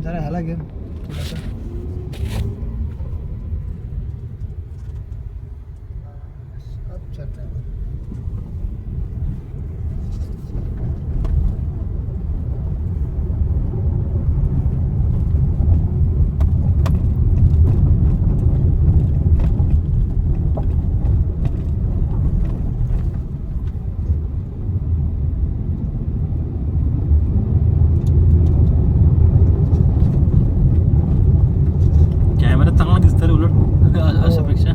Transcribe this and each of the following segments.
जरा ह्याला घे थोडंसं. अशापेक्षा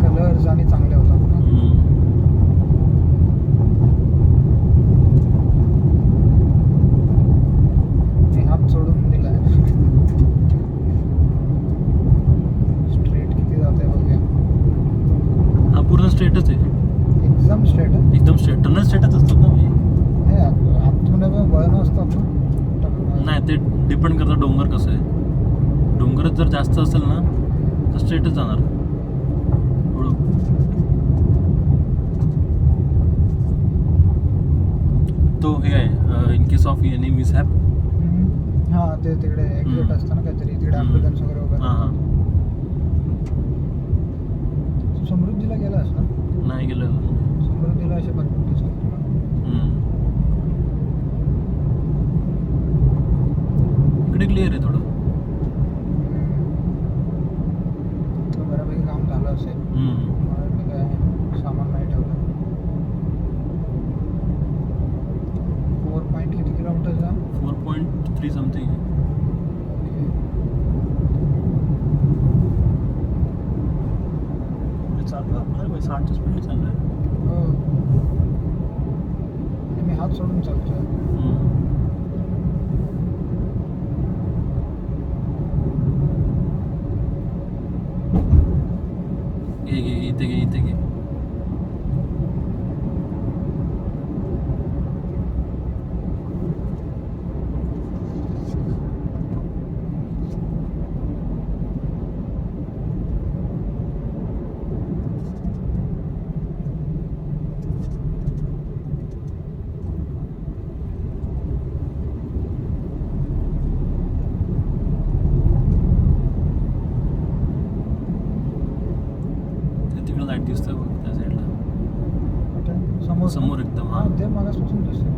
कलर्स आणि चांगले होतात ना. मी हात सोडून दिलाय. स्ट्रेट किती जाते बघूया. हा पूर्ण स्ट्रेटच आहे. एकदम स्ट्रेट आहे. एकदम स्ट्रेट टर्न स्ट्रेटच असतात ना. नाही आतमध्ये वळण असतात ना. नाही ते डिपेंड करतं डोंगर कसं आहे. डोंगर जर जास्त असेल ना तर स्ट्रेटच जाणार. तो हे आहे in case of any mishap. हां ते तिकडे एक्झिट असतं ना काहीतरी तिकडे ॲम्ब्युलन्स वगैरे उभं. हां समृद्धीला गेलास ना. नाही गेलं. समृद्धीला असे भरपूर इकडे क्लिअर आहे थोडं. बऱ्यापैकी काम झालं असेल. मी काय सामान नाही ठेवलं. 4 किती किलोमीटरचा. 4.3 समथिंग. चाललं 60च्या स्पीडने चाललं आहे. हो मी हात सोडून चालतोय. इथे घे. लाईट दिसतोय बघ त्या साईडला. समोर एकदम. हां ते मागासपासून दिसतंय.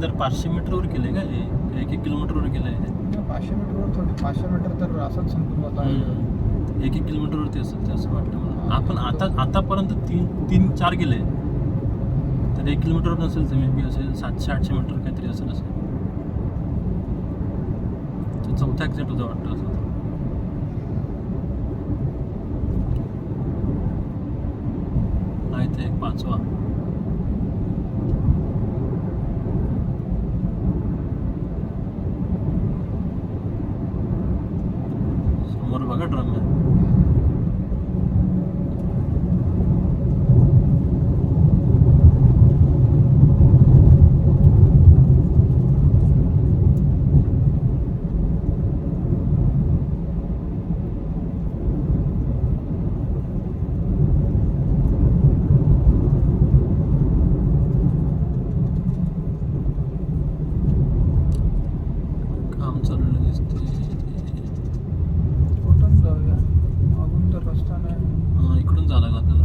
तर 500 मीटरवर केलंय का हे. 1 किलोमीटरवर केलंय. 500 मीटरवर थोडी. 500 मीटर तर असंच संपून होता. 1 किलोमीटरवरती असेल ते असं वाटतं मला. आपण आतापर्यंत 3-4 गेले तर 1 किलोमीटरवर नसेल ते. मे बी असेल 700-800 मीटर काहीतरी असेल. तर चौथा एक्झिट होता वाटतं असं. हा इथे एक 5वा. समोर बघा ड्रम आहे. काम चाललेलं दिसते. कुठून जाऊया. मागून तर रस्ता नाही. इकडून जावं लागलं आपल्याला.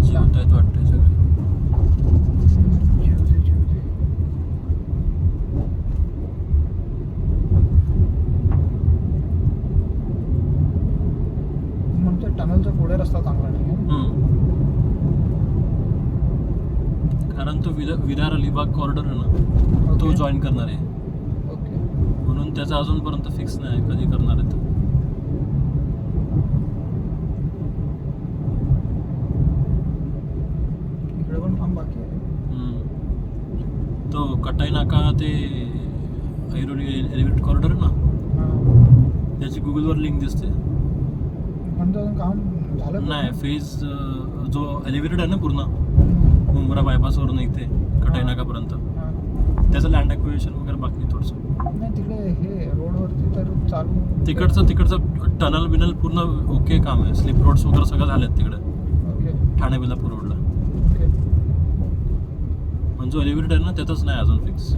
जेवतायत वाटतंय सगळे. म्हणतो टनलचा पुढे रस्ता चांगला नाही. कारण तो विरार अलिबाग कॉरिडॉर आहे ना, तो जॉईन करणार आहे. ओके. म्हणून त्याचा अजूनपर्यंत फिक्स नाही कधी करणार आहे. कटाई नाका ते ऐरोली एलिव्हेटेड कॉरिडॉर आहे ना, हां. त्याची गुगलवर लिंक दिसते. पण तो काम झालं का? नाही, फेज जो एलिव्हेटेड आहे ना पूर्ण हम्म. मुंब्रा बायपासवरून इथे कटाई नाकापर्यंत, हां. त्याचं लँड ॲक्विजिशन वगैरे बाकी आहे थोडंसं. नाही तिकडे हे रोडवरती तर चालू तिकडचं टनल बिनल पूर्ण ओके काम आहे. स्लिप रोड्स वगैरे सगळं झालेत तिकडे ओके ठाणे बेलापूर रोडला. ओके. पण जो एलिव्हेटेड आहे ना त्यातच नाही अजून फिक्स.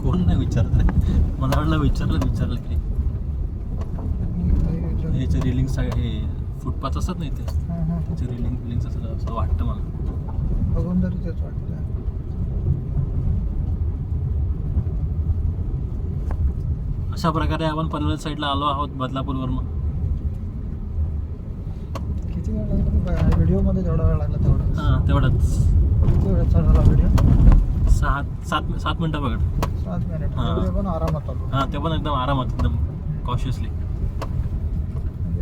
कोण नाही विचारत आहे. मला वाटलं विचारलं की याचे रेलिंग हे फुटपाथ असतात नाही ते, हां हां. त्याचे रेलिंग असं वाटतं मला. बघून तरी तेच वाटतं. अशा प्रकारे आपण पनवेल साईडला आलो आहोत बदलापूरवरून. किती वेळ लागला व्हिडिओमध्ये? जेवढा वेळ लागला तेवढा. हां तेवढाच. किती वेळचा झाला व्हिडिओ? 7 मिनटं बघा. 7 मिनिट. हां. पण आरामात आलो. हां ते पण एकदम आरामात, एकदम कॉशियसली.